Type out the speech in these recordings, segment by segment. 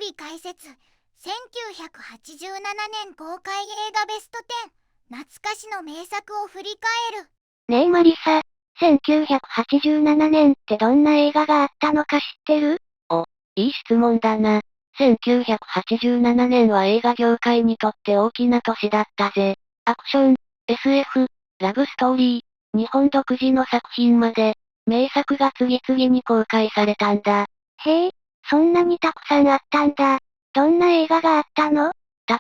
理解説。1987年公開映画ベスト10。懐かしの名作を振り返る。ねえマリサ、1987年ってどんな映画があったのか知ってる？お、いい質問だな。1987年は映画業界にとって大きな年だったぜ。アクション、SF、ラブストーリー、日本独自の作品まで、名作が次々に公開されたんだ。へえ、そんなにたくさんあったんだ。どんな映画があったの？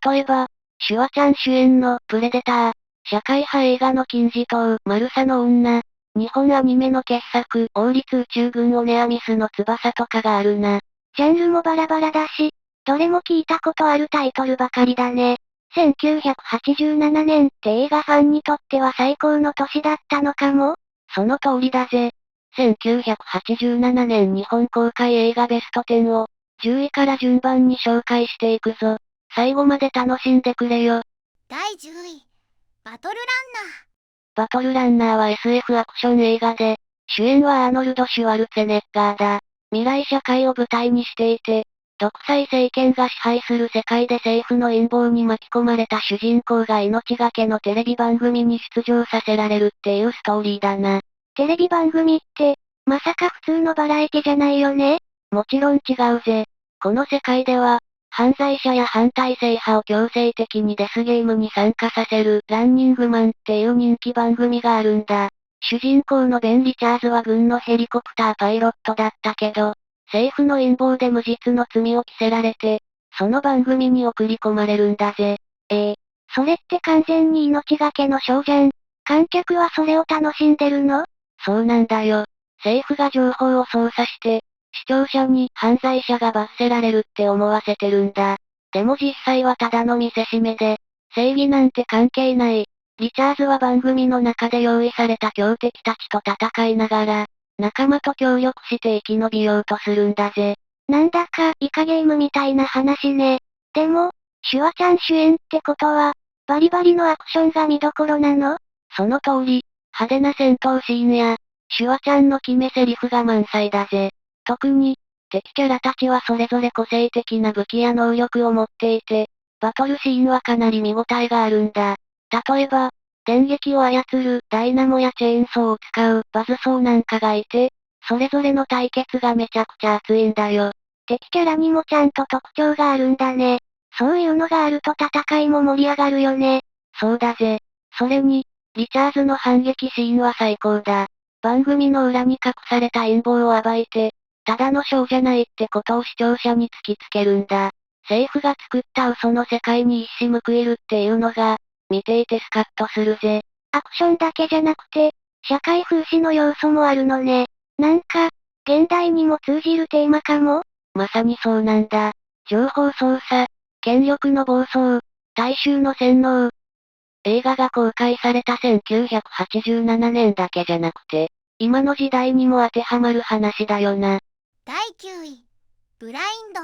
例えば、シュワちゃん主演のプレデター、社会派映画の金字塔、マルサの女、日本アニメの傑作、王立宇宙軍オネアミスの翼とかがあるな。ジャンルもバラバラだし、どれも聞いたことあるタイトルばかりだね。1987年って映画ファンにとっては最高の年だったのかも？その通りだぜ。1987年日本公開映画ベスト10を、10位から順番に紹介していくぞ。最後まで楽しんでくれよ。第10位、バトルランナー。バトルランナーは SF アクション映画で、主演はアーノルド・シュワルツェネッガーだ。未来社会を舞台にしていて、独裁政権が支配する世界で政府の陰謀に巻き込まれた主人公が命がけのテレビ番組に出場させられるっていうストーリーだな。テレビ番組って、まさか普通のバラエティじゃないよね？もちろん違うぜ。この世界では、犯罪者や反体制派を強制的にデスゲームに参加させるランニングマンっていう人気番組があるんだ。主人公のベン・リチャーズは軍のヘリコプターパイロットだったけど、政府の陰謀で無実の罪を着せられて、その番組に送り込まれるんだぜ。それって完全に命がけのショーじゃん。観客はそれを楽しんでるの？そうなんだよ。政府が情報を操作して、視聴者に犯罪者が罰せられるって思わせてるんだ。でも実際はただの見せしめで、正義なんて関係ない。リチャーズは番組の中で用意された強敵たちと戦いながら、仲間と協力して生き延びようとするんだぜ。なんだかイカゲームみたいな話ね。でも、シュワちゃん主演ってことは、バリバリのアクションが見どころなの？その通り、派手な戦闘シーンや、シュワちゃんの決め台詞が満載だぜ。特に、敵キャラたちはそれぞれ個性的な武器や能力を持っていて、バトルシーンはかなり見応えがあるんだ。例えば、電撃を操るダイナモやチェーンソーを使うバズソーなんかがいて、それぞれの対決がめちゃくちゃ熱いんだよ。敵キャラにもちゃんと特徴があるんだね。そういうのがあると戦いも盛り上がるよね。そうだぜ。それに、リチャーズの反撃シーンは最高だ。番組の裏に隠された陰謀を暴いて、ただのショーじゃないってことを視聴者に突きつけるんだ。政府が作った嘘の世界に一矢報いるっていうのが、見ていてスカッとするぜ。アクションだけじゃなくて、社会風刺の要素もあるのね。なんか、現代にも通じるテーマかも？まさにそうなんだ。情報操作、権力の暴走、大衆の洗脳。映画が公開された1987年だけじゃなくて、今の時代にも当てはまる話だよな。第9位、ブラインド、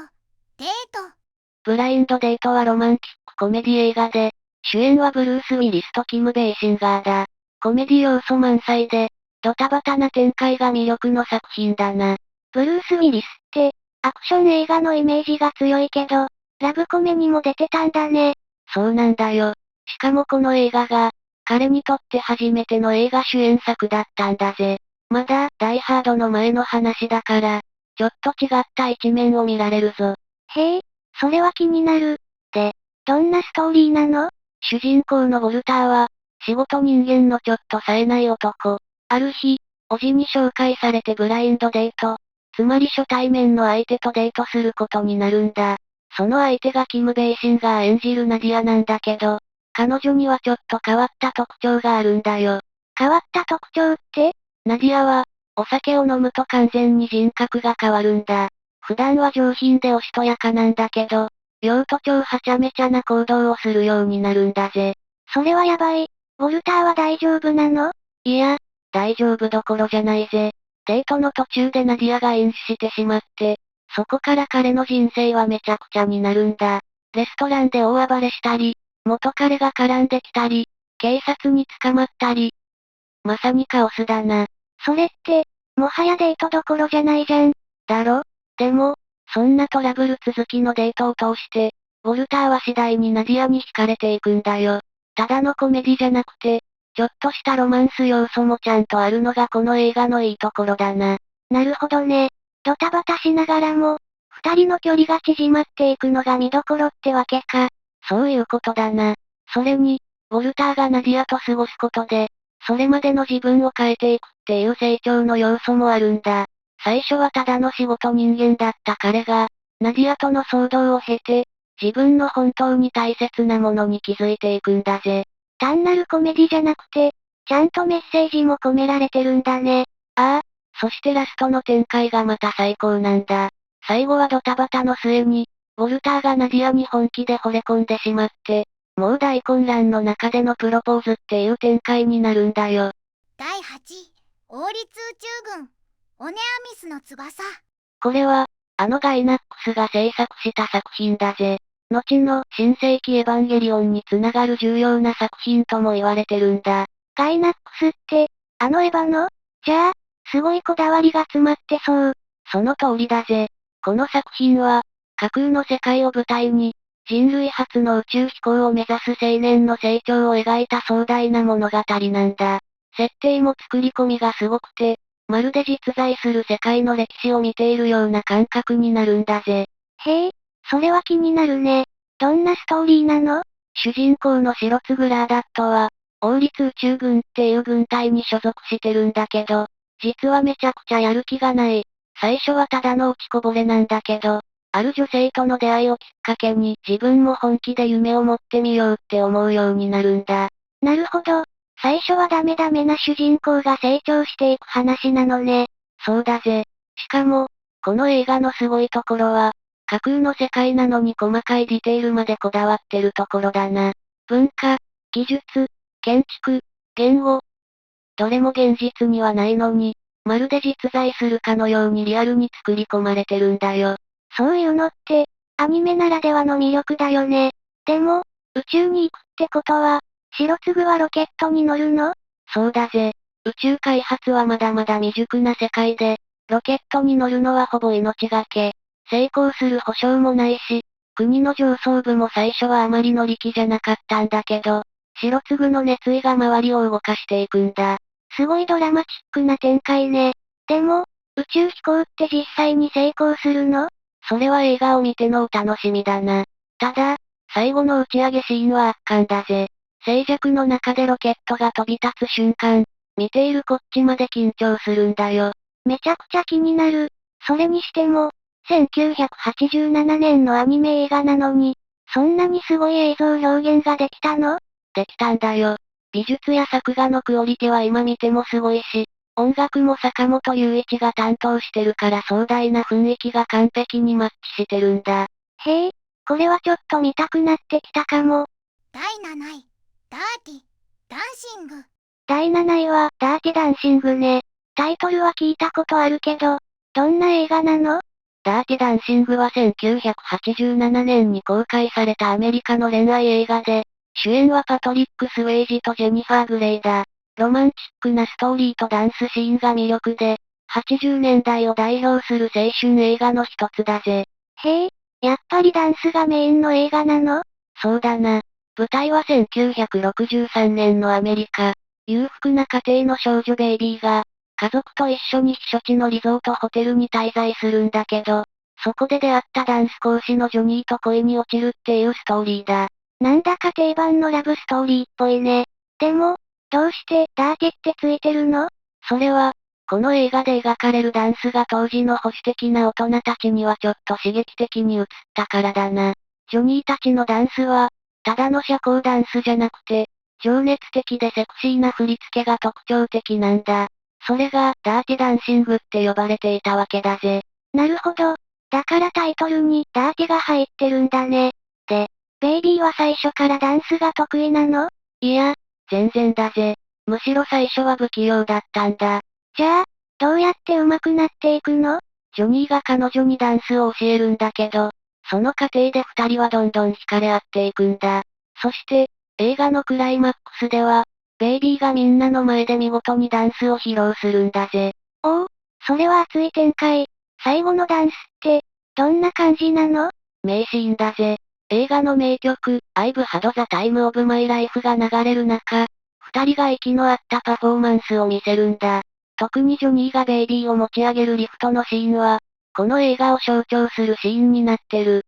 デート。ブラインドデートはロマンチックコメディ映画で、主演はブルース・ウィリスとキム・ベイシンガーだ。コメディ要素満載で、ドタバタな展開が魅力の作品だな。ブルース・ウィリスって、アクション映画のイメージが強いけど、ラブコメにも出てたんだね。そうなんだよ。しかもこの映画が、彼にとって初めての映画主演作だったんだぜ。まだ、ダイハードの前の話だから、ちょっと違った一面を見られるぞ。へえ、それは気になる。で、どんなストーリーなの？主人公のウォルターは、仕事人間のちょっと冴えない男。ある日、おじに紹介されてブラインドデート。つまり初対面の相手とデートすることになるんだ。その相手がキム・ベイシンが演じるナディアなんだけど、彼女にはちょっと変わった特徴があるんだよ。変わった特徴って？ナディアは、お酒を飲むと完全に人格が変わるんだ。普段は上品でおしとやかなんだけど、酔うと超はちゃめちゃな行動をするようになるんだぜ。それはやばい。ウォルターは大丈夫なの？いや、大丈夫どころじゃないぜ。デートの途中でナディアが飲酒してしまって、そこから彼の人生はめちゃくちゃになるんだ。レストランで大暴れしたり、元彼が絡んできたり、警察に捕まったり。まさにカオスだな。それって、もはやデートどころじゃないじゃん。だろ？でも、そんなトラブル続きのデートを通して、ウォルターは次第にナディアに惹かれていくんだよ。ただのコメディじゃなくて、ちょっとしたロマンス要素もちゃんとあるのがこの映画のいいところだな。なるほどね。ドタバタしながらも、二人の距離が縮まっていくのが見どころってわけか。そういうことだな。それに、ウォルターがナディアと過ごすことで、それまでの自分を変えていくっていう成長の要素もあるんだ。最初はただの仕事人間だった彼が、ナディアとの騒動を経て、自分の本当に大切なものに気づいていくんだぜ。単なるコメディじゃなくて、ちゃんとメッセージも込められてるんだね。ああ、そしてラストの展開がまた最高なんだ。最後はドタバタの末に、ウォルターがナディアに本気で惚れ込んでしまって、もう大混乱の中でのプロポーズっていう展開になるんだよ。第8位、王立宇宙軍、オネアミスの翼。これは、あのガイナックスが制作した作品だぜ。後の新世紀エヴァンゲリオンにつながる重要な作品とも言われてるんだ。ガイナックスって、あのエヴァの？じゃあ、すごいこだわりが詰まってそう。その通りだぜ。この作品は、架空の世界を舞台に、人類初の宇宙飛行を目指す青年の成長を描いた壮大な物語なんだ。設定も作り込みがすごくて、まるで実在する世界の歴史を見ているような感覚になるんだぜ。へえ、それは気になるね。どんなストーリーなの？主人公の白津グラーダットは、王立宇宙軍っていう軍隊に所属してるんだけど、実はめちゃくちゃやる気がない。最初はただの落ちこぼれなんだけど、ある女性との出会いをきっかけに自分も本気で夢を持ってみようって思うようになるんだ。なるほど。最初はダメダメな主人公が成長していく話なのね。そうだぜ。しかも、この映画のすごいところは、架空の世界なのに細かいディテールまでこだわってるところだな。文化、技術、建築、言語。どれも現実にはないのに、まるで実在するかのようにリアルに作り込まれてるんだよ。そういうのって、アニメならではの魅力だよね。でも、宇宙に行くってことは、白粒はロケットに乗るの？そうだぜ。宇宙開発はまだまだ未熟な世界で、ロケットに乗るのはほぼ命がけ。成功する保証もないし、国の上層部も最初はあまり乗り気じゃなかったんだけど、白粒の熱意が周りを動かしていくんだ。すごいドラマチックな展開ね。でも、宇宙飛行って実際に成功するの？それは映画を見てのお楽しみだな。ただ、最後の打ち上げシーンは圧巻だぜ。静寂の中でロケットが飛び立つ瞬間、見ているこっちまで緊張するんだよ。めちゃくちゃ気になる。それにしても、1987年のアニメ映画なのに、そんなにすごい映像表現ができたの？できたんだよ。美術や作画のクオリティは今見てもすごいし、音楽も坂本龍一が担当してるから壮大な雰囲気が完璧にマッチしてるんだ。へえ、これはちょっと見たくなってきたかも。第7位、ダーティ、ダンシング。第7位は、ダーティダンシングね。タイトルは聞いたことあるけど、どんな映画なの？ダーティダンシングは1987年に公開されたアメリカの恋愛映画で、主演はパトリック・スウェイジとジェニファー・グレイだ。ロマンチックなストーリーとダンスシーンが魅力で、80年代を代表する青春映画の一つだぜ。へえ、やっぱりダンスがメインの映画なの？そうだな。舞台は1963年のアメリカ。裕福な家庭の少女ベイビーが、家族と一緒に避暑地のリゾートホテルに滞在するんだけど、そこで出会ったダンス講師のジョニーと恋に落ちるっていうストーリーだ。なんだか定番のラブストーリーっぽいね。でも、どうしてダーティってついてるの？それは、この映画で描かれるダンスが当時の保守的な大人たちにはちょっと刺激的に映ったからだな。ジョニーたちのダンスは、ただの社交ダンスじゃなくて、情熱的でセクシーな振り付けが特徴的なんだ。それが、ダーティダンシングって呼ばれていたわけだぜ。なるほど。だからタイトルにダーティが入ってるんだね。で、ベイビーは最初からダンスが得意なの？いや、全然だぜ。むしろ最初は不器用だったんだ。じゃあ、どうやって上手くなっていくの？ジョニーが彼女にダンスを教えるんだけど、その過程で二人はどんどん惹かれ合っていくんだ。そして、映画のクライマックスでは、ベイビーがみんなの前で見事にダンスを披露するんだぜ。おお、それは熱い展開。最後のダンスって、どんな感じなの？名シーンだぜ。映画の名曲、I've had the time of my life が流れる中、二人が息の合ったパフォーマンスを見せるんだ。特にジョニーがベイビーを持ち上げるリフトのシーンは、この映画を象徴するシーンになってる。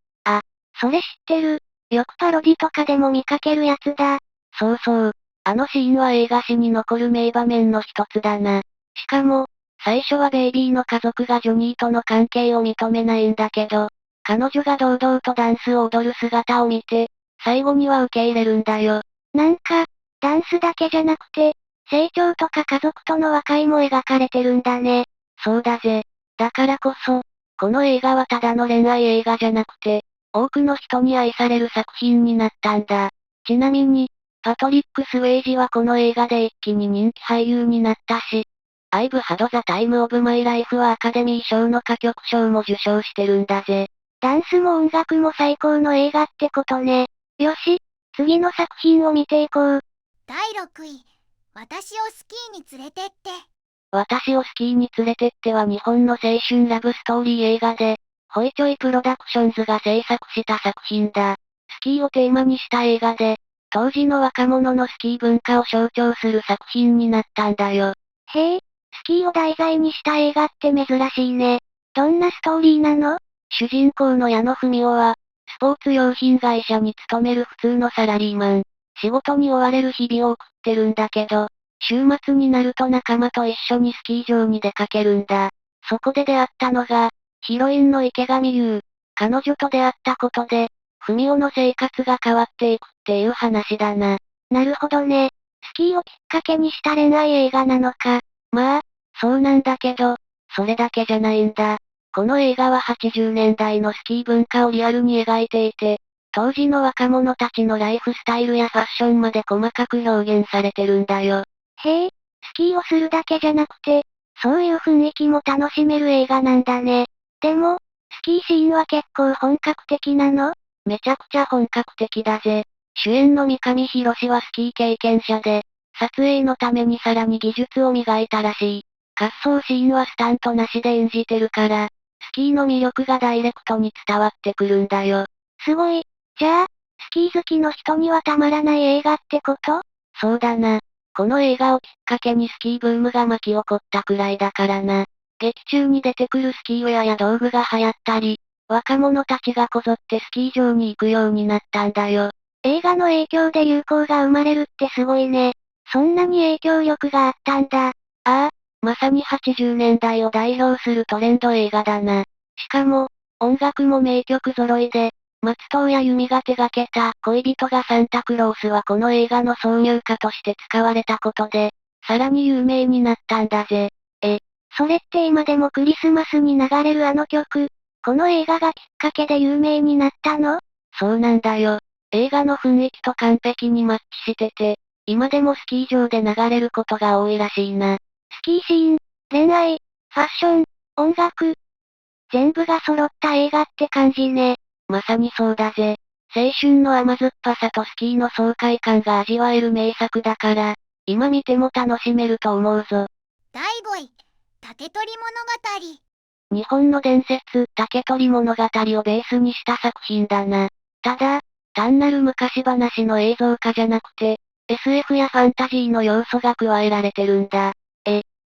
それ知ってる。よくパロディとかでも見かけるやつだ。そうそう。あのシーンは映画史に残る名場面の一つだな。しかも、最初はベイビーの家族がジョニーとの関係を認めないんだけど、彼女が堂々とダンスを踊る姿を見て、最後には受け入れるんだよ。なんか、ダンスだけじゃなくて、成長とか家族との和解も描かれてるんだね。そうだぜ。だからこそ、この映画はただの恋愛映画じゃなくて、多くの人に愛される作品になったんだ。ちなみに、パトリック・スウェイジはこの映画で一気に人気俳優になったし、I've had the time of my life はアカデミー賞の歌曲賞も受賞してるんだぜ。ダンスも音楽も最高の映画ってことね。よし、次の作品を見ていこう。第6位、私をスキーに連れてって。私をスキーに連れてっては日本の青春ラブストーリー映画で、ホイチョイプロダクションズが制作した作品だ。スキーをテーマにした映画で、当時の若者のスキー文化を象徴する作品になったんだよ。へえ、スキーを題材にした映画って珍しいね。どんなストーリーなの？主人公の矢野文夫は、スポーツ用品会社に勤める普通のサラリーマン。仕事に追われる日々を送ってるんだけど、週末になると仲間と一緒にスキー場に出かけるんだ。そこで出会ったのが、ヒロインの池上優。彼女と出会ったことで、文夫の生活が変わっていくっていう話だな。なるほどね。スキーをきっかけにした恋愛映画なのか。まあ、そうなんだけど、それだけじゃないんだ。この映画は80年代のスキー文化をリアルに描いていて、当時の若者たちのライフスタイルやファッションまで細かく表現されてるんだよ。へえ、スキーをするだけじゃなくて、そういう雰囲気も楽しめる映画なんだね。でも、スキーシーンは結構本格的なの？めちゃくちゃ本格的だぜ。主演の三上博史はスキー経験者で、撮影のためにさらに技術を磨いたらしい。滑走シーンはスタントなしで演じてるから、スキーの魅力がダイレクトに伝わってくるんだよ。すごい。じゃあ、スキー好きの人にはたまらない映画ってこと？そうだな。この映画をきっかけにスキーブームが巻き起こったくらいだからな。劇中に出てくるスキーウェアや道具が流行ったり、若者たちがこぞってスキー場に行くようになったんだよ。映画の影響で流行が生まれるってすごいね。そんなに影響力があったんだ。ああ、まさに80年代を代表するトレンド映画だな。しかも、音楽も名曲揃いで、松任谷由実が手掛けた恋人がサンタクロースはこの映画の挿入歌として使われたことで、さらに有名になったんだぜ。それって今でもクリスマスに流れるあの曲、この映画がきっかけで有名になったの？そうなんだよ。映画の雰囲気と完璧にマッチしてて、今でもスキー場で流れることが多いらしいな。スキーシーン、恋愛、ファッション、音楽、全部が揃った映画って感じね。まさにそうだぜ。青春の甘酸っぱさとスキーの爽快感が味わえる名作だから、今見ても楽しめると思うぞ。第5位、竹取物語。日本の伝説、竹取物語をベースにした作品だな。ただ、単なる昔話の映像化じゃなくて、SF やファンタジーの要素が加えられてるんだ。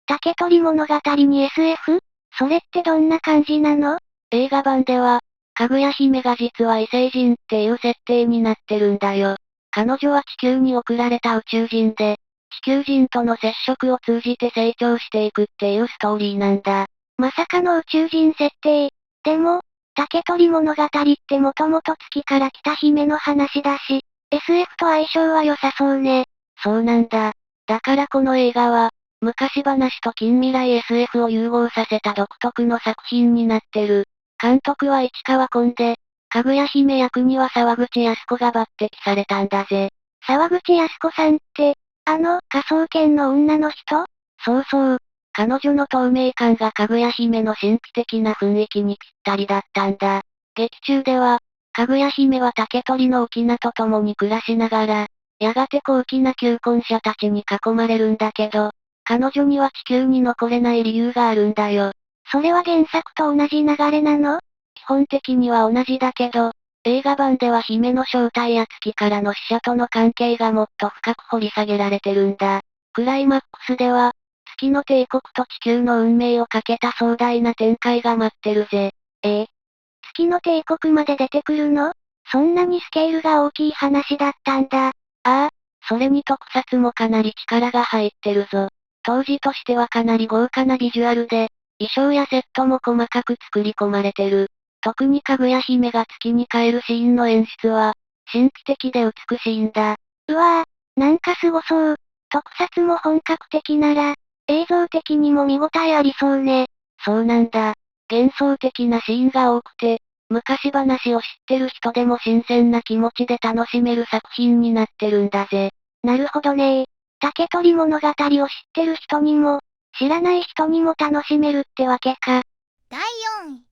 竹取物語に SF？ それってどんな感じなの？映画版では、かぐや姫が実は異星人っていう設定になってるんだよ。彼女は地球に送られた宇宙人で、地球人との接触を通じて成長していくっていうストーリーなんだ。まさかの宇宙人設定。でも、竹取物語ってもともと月から来た姫の話だし、SF と相性は良さそうね。そうなんだ。だからこの映画は、昔話と近未来 SF を融合させた独特の作品になってる。監督は市川崑で、かぐや姫役には沢口靖子が抜擢されたんだぜ。沢口靖子さんって、科捜研の女の人？そうそう。彼女の透明感がかぐや姫の神秘的な雰囲気にぴったりだったんだ。劇中では、かぐや姫は竹取の翁と共に暮らしながら、やがて高貴な求婚者たちに囲まれるんだけど、彼女には地球に残れない理由があるんだよ。それは原作と同じ流れなの？基本的には同じだけど、映画版では姫の正体や月からの使者との関係がもっと深く掘り下げられてるんだ。クライマックスでは、月の帝国と地球の運命をかけた壮大な展開が待ってるぜ。月の帝国まで出てくるの？そんなにスケールが大きい話だったんだ。ああ、それに特撮もかなり力が入ってるぞ。当時としてはかなり豪華なビジュアルで、衣装やセットも細かく作り込まれてる。特にかぐや姫が月に帰るシーンの演出は、神秘的で美しいんだ。うわぁ、なんかすごそう。特撮も本格的なら、映像的にも見応えありそうね。そうなんだ。幻想的なシーンが多くて、昔話を知ってる人でも新鮮な気持ちで楽しめる作品になってるんだぜ。なるほどねー。竹取物語を知ってる人にも、知らない人にも楽しめるってわけか。第4位、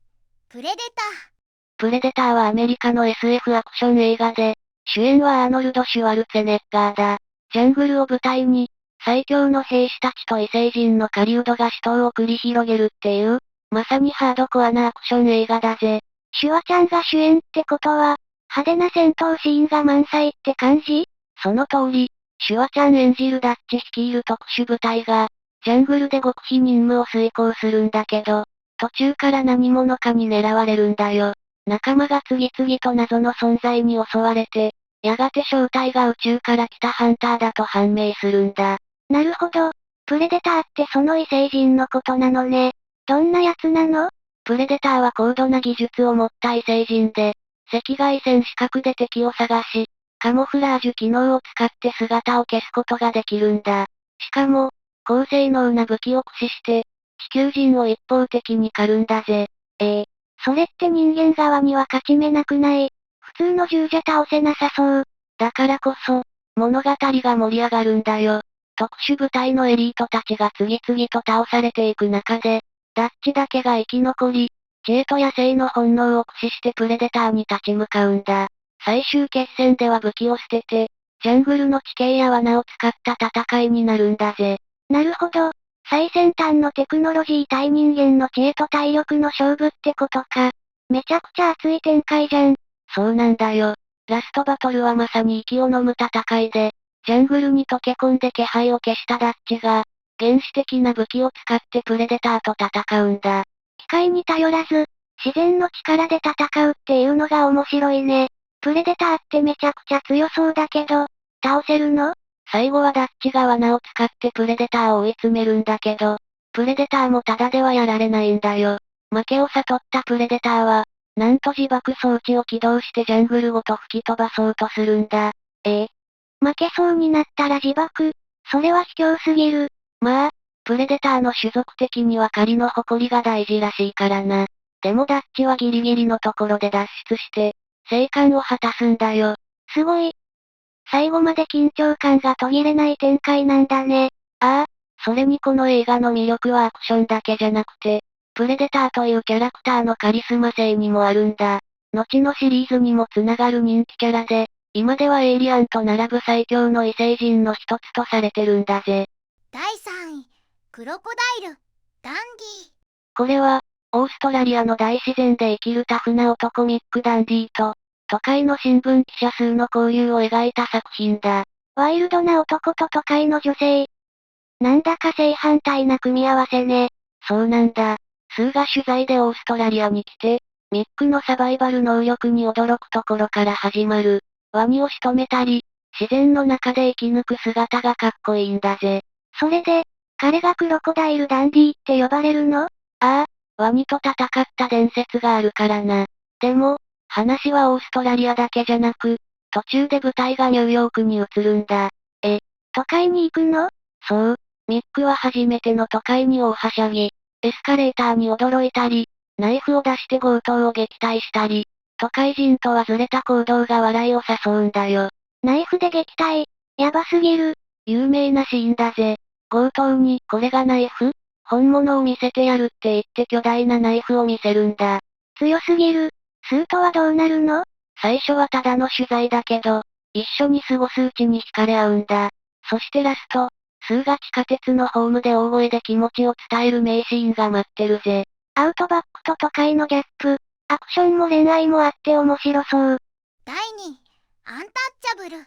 プレデター。プレデターはアメリカの SF アクション映画で、主演はアーノルド・シュワルツェネッガーだ。ジャングルを舞台に、最強の兵士たちと異星人の狩人が死闘を繰り広げるっていう、まさにハードコアなアクション映画だぜ。シュワちゃんが主演ってことは、派手な戦闘シーンが満載って感じ？その通り、シュワちゃん演じるダッチ率いる特殊部隊が、ジャングルで極秘任務を遂行するんだけど、途中から何者かに狙われるんだよ。仲間が次々と謎の存在に襲われて、やがて正体が宇宙から来たハンターだと判明するんだ。なるほど。プレデターってその異星人のことなのね。どんなやつなの？プレデターは高度な技術を持った異星人で、赤外線視覚で敵を探し、カモフラージュ機能を使って姿を消すことができるんだ。しかも、高性能な武器を駆使して、地球人を一方的に狩るんだぜ。それって人間側には勝ち目なくない？普通の銃じゃ倒せなさそう。だからこそ、物語が盛り上がるんだよ。特殊部隊のエリートたちが次々と倒されていく中で、ダッチだけが生き残り、知恵と野生の本能を駆使してプレデターに立ち向かうんだ。最終決戦では武器を捨てて、ジャングルの地形や罠を使った戦いになるんだぜ。なるほど。最先端のテクノロジー対人間の知恵と体力の勝負ってことか。めちゃくちゃ熱い展開じゃん。そうなんだよ。ラストバトルはまさに息を飲む戦いで、ジャングルに溶け込んで気配を消したダッチが、原始的な武器を使ってプレデターと戦うんだ。機械に頼らず、自然の力で戦うっていうのが面白いね。プレデターってめちゃくちゃ強そうだけど、倒せるの？最後はダッチが罠を使ってプレデターを追い詰めるんだけど、プレデターもただではやられないんだよ。負けを悟ったプレデターは、なんと自爆装置を起動してジャングルごと吹き飛ばそうとするんだ。負けそうになったら自爆。それは卑怯すぎる。まあ、プレデターの種族的には狩りの誇りが大事らしいからな。でもダッチはギリギリのところで脱出して、生還を果たすんだよ。すごい。最後まで緊張感が途切れない展開なんだね。ああ、それにこの映画の魅力はアクションだけじゃなくて、プレデターというキャラクターのカリスマ性にもあるんだ。後のシリーズにもつながる人気キャラで、今ではエイリアンと並ぶ最強の異星人の一つとされてるんだぜ。第3位、クロコダイル、ダンディ。これは、オーストラリアの大自然で生きるタフな男ミック・ダンディと、都会の新聞記者数の交流を描いた作品だ。ワイルドな男と都会の女性。なんだか正反対な組み合わせね。そうなんだ。スーが取材でオーストラリアに来て、ミックのサバイバル能力に驚くところから始まる。ワニを仕留めたり、自然の中で生き抜く姿がかっこいいんだぜ。それで、彼がクロコダイルダンディって呼ばれるの？ああ、ワニと戦った伝説があるからな。でも、話はオーストラリアだけじゃなく、途中で舞台がニューヨークに移るんだ。都会に行くの？そう。ミックは初めての都会に大はしゃぎ、エスカレーターに驚いたり、ナイフを出して強盗を撃退したり、都会人とはずれた行動が笑いを誘うんだよ。ナイフで撃退。やばすぎる。有名なシーンだぜ。強盗に、これがナイフ？本物を見せてやるって言って巨大なナイフを見せるんだ。強すぎる。スーとはどうなるの？最初はただの取材だけど、一緒に過ごすうちに惹かれ合うんだ。そしてラスト、スーが地下鉄のホームで大声で気持ちを伝える名シーンが待ってるぜ。アウトバックと都会のギャップ。アクションも恋愛もあって面白そう。第2位、アンタッチャブル。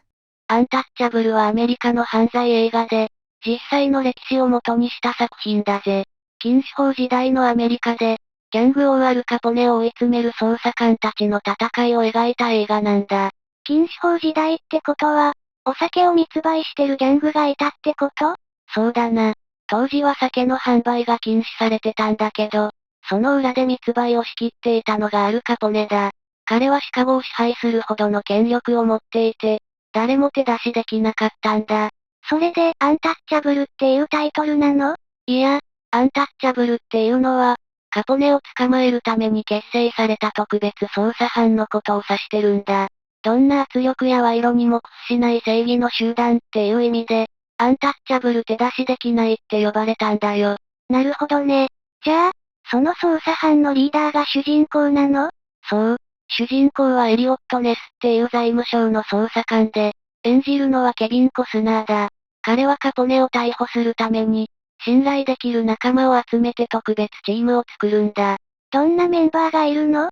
アンタッチャブルはアメリカの犯罪映画で、実際の歴史を元にした作品だぜ。禁酒法時代のアメリカで、ギャング王アルカポネを追い詰める捜査官たちの戦いを描いた映画なんだ。禁酒法時代ってことは、お酒を密売してるギャングがいたってこと？そうだな。当時は酒の販売が禁止されてたんだけど、その裏で密売を仕切っていたのがアルカポネだ。彼はシカゴを支配するほどの権力を持っていて、誰も手出しできなかったんだ。それで、アンタッチャブルっていうタイトルなの？いや、アンタッチャブルっていうのは、カポネを捕まえるために結成された特別捜査班のことを指してるんだ。どんな圧力や賄賂にも屈しない正義の集団っていう意味で、アンタッチャブル手出しできないって呼ばれたんだよ。なるほどね。じゃあ、その捜査班のリーダーが主人公なの？そう。主人公はエリオット・ネスっていう財務省の捜査官で、演じるのはケビン・コスナーだ。彼はカポネを逮捕するために、信頼できる仲間を集めて特別チームを作るんだ。どんなメンバーがいるの？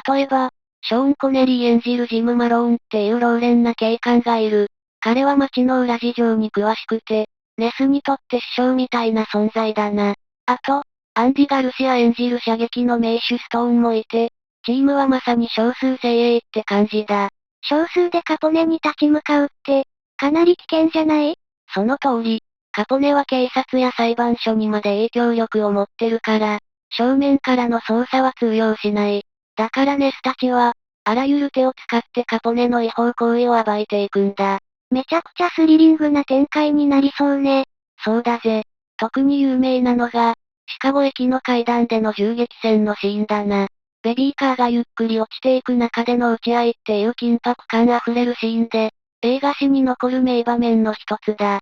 例えば、ショーン・コネリー演じるジム・マローンっていう老練な警官がいる。彼は街の裏事情に詳しくて、ネスにとって師匠みたいな存在だな。あと、アンディ・ガルシア演じる射撃の名手ストーンもいて、チームはまさに少数精鋭って感じだ。少数でカポネに立ち向かうって、かなり危険じゃない？その通り、カポネは警察や裁判所にまで影響力を持ってるから、正面からの捜査は通用しない。だからネスたちは、あらゆる手を使ってカポネの違法行為を暴いていくんだ。めちゃくちゃスリリングな展開になりそうね。そうだぜ。特に有名なのが、シカゴ駅の階段での銃撃戦のシーンだな。ベビーカーがゆっくり落ちていく中での撃ち合いっていう緊迫感あふれるシーンで、映画史に残る名場面の一つだ。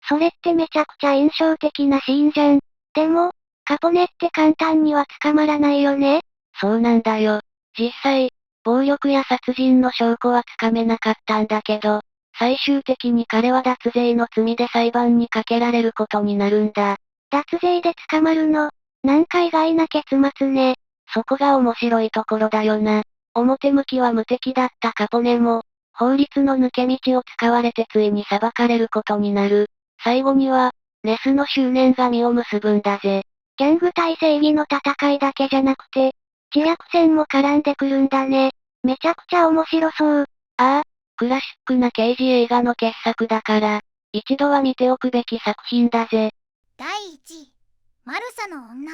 それってめちゃくちゃ印象的なシーンじゃん。でも、カポネって簡単には捕まらないよね？そうなんだよ。実際、暴力や殺人の証拠はつかめなかったんだけど、最終的に彼は脱税の罪で裁判にかけられることになるんだ。脱税で捕まるの？なんか意外な結末ね。そこが面白いところだよな。表向きは無敵だったカポネも、法律の抜け道を使われてついに裁かれることになる。最後には、ネスの執念が実を結ぶんだぜ。ギャング対正義の戦いだけじゃなくて、自虐戦も絡んでくるんだね。めちゃくちゃ面白そう。ああ、クラシックな刑事映画の傑作だから、一度は見ておくべき作品だぜ。第1位、マルサの女。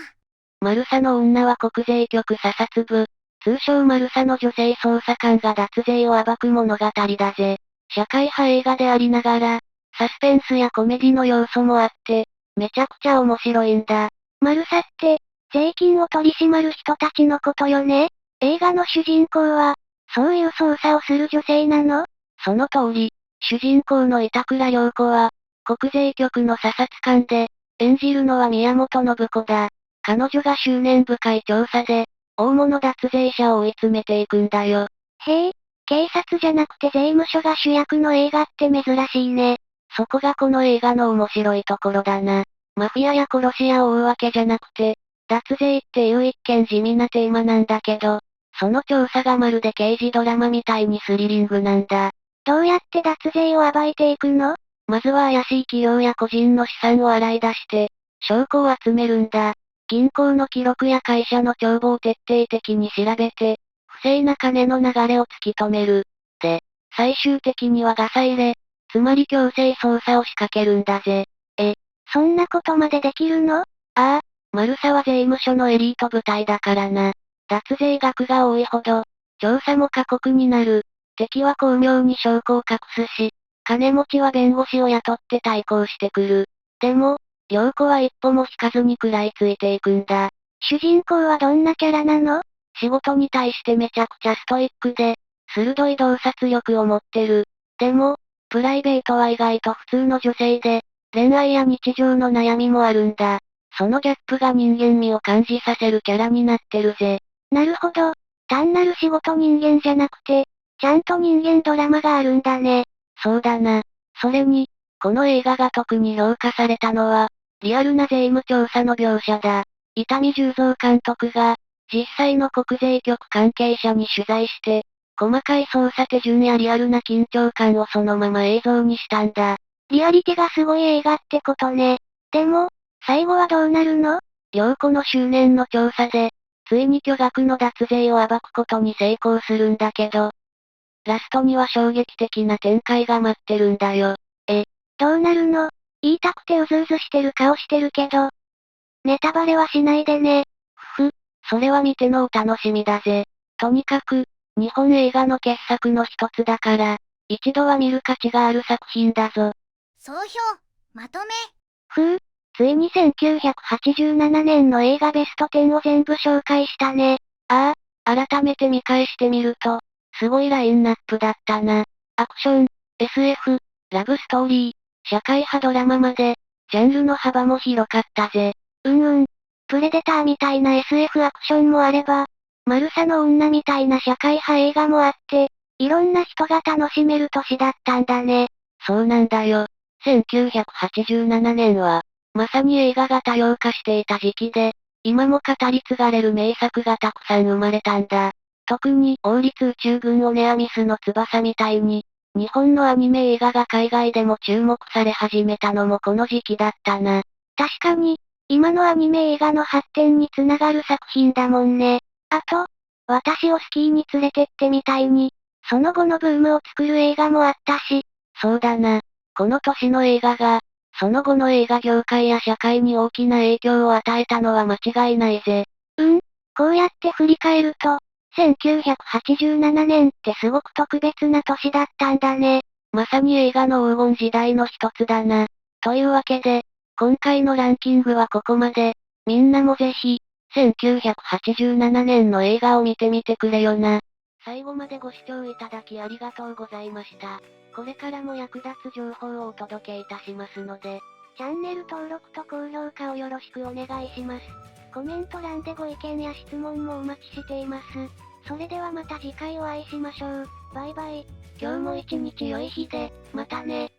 マルサの女は国税局査察部、通称マルサの女性捜査官が脱税を暴く物語だぜ。社会派映画でありながら、サスペンスやコメディの要素もあって、めちゃくちゃ面白いんだ。マルサって、税金を取り締まる人たちのことよね？映画の主人公は、そういう捜査をする女性なの？その通り、主人公の板倉涼子は、国税局の査察官で、演じるのは宮本信子だ。彼女が執念深い調査で、大物脱税者を追い詰めていくんだよ。へえ、警察じゃなくて税務署が主役の映画って珍しいね。そこがこの映画の面白いところだな。マフィアや殺し屋を追うわけじゃなくて、脱税っていう一見地味なテーマなんだけど、その調査がまるで刑事ドラマみたいにスリリングなんだ。どうやって脱税を暴いていくの？まずは怪しい企業や個人の資産を洗い出して、証拠を集めるんだ。銀行の記録や会社の帳簿を徹底的に調べて、不正な金の流れを突き止める。で、最終的にはガサ入れ、つまり強制捜査を仕掛けるんだぜ。そんなことまでできるの？ああ、マルサは税務署のエリート部隊だからな。脱税額が多いほど、調査も過酷になる。敵は巧妙に証拠を隠すし、金持ちは弁護士を雇って対抗してくる。でも、涼子は一歩も引かずに食らいついていくんだ。主人公はどんなキャラなの？仕事に対してめちゃくちゃストイックで、鋭い洞察力を持ってる。でも、プライベートは意外と普通の女性で、恋愛や日常の悩みもあるんだ。そのギャップが人間味を感じさせるキャラになってるぜ。なるほど。単なる仕事人間じゃなくて、ちゃんと人間ドラマがあるんだね。そうだな。それに、この映画が特に評価されたのは、リアルな税務調査の描写だ。伊丹十三監督が、実際の国税局関係者に取材して、細かい操作手順やリアルな緊張感をそのまま映像にしたんだ。リアリティがすごい映画ってことね。でも、最後はどうなるの？良子の執念の調査で、ついに巨額の脱税を暴くことに成功するんだけど、ラストには衝撃的な展開が待ってるんだよ。どうなるの？言いたくてうずうずしてる顔してるけど。ネタバレはしないでね。それは見てのお楽しみだぜ。とにかく、日本映画の傑作の一つだから、一度は見る価値がある作品だぞ。総評、まとめ。ついに1987年の映画ベスト10を全部紹介したね。改めて見返してみると、すごいラインナップだったな。アクション、SF、ラブストーリー、社会派ドラマまで、ジャンルの幅も広かったぜ。プレデターみたいな SF アクションもあれば、マルサの女みたいな社会派映画もあって、いろんな人が楽しめる年だったんだね。そうなんだよ。1987年は、まさに映画が多様化していた時期で、今も語り継がれる名作がたくさん生まれたんだ。特に、王立宇宙軍オネアミスの翼みたいに、日本のアニメ映画が海外でも注目され始めたのもこの時期だったな。確かに、今のアニメ映画の発展につながる作品だもんね。あと、私をスキーに連れてってみたいに、その後のブームを作る映画もあったし。そうだな。この年の映画が、その後の映画業界や社会に大きな影響を与えたのは間違いないぜ。こうやって振り返ると、1987年ってすごく特別な年だったんだね。まさに映画の黄金時代の一つだな。というわけで、今回のランキングはここまで。みんなもぜひ、1987年の映画を見てみてくれよな。最後までご視聴いただきありがとうございました。これからも役立つ情報をお届けいたしますので、チャンネル登録と高評価をよろしくお願いします。コメント欄でご意見や質問もお待ちしています。それではまた次回お会いしましょう。バイバイ。今日も一日良い日で、またね。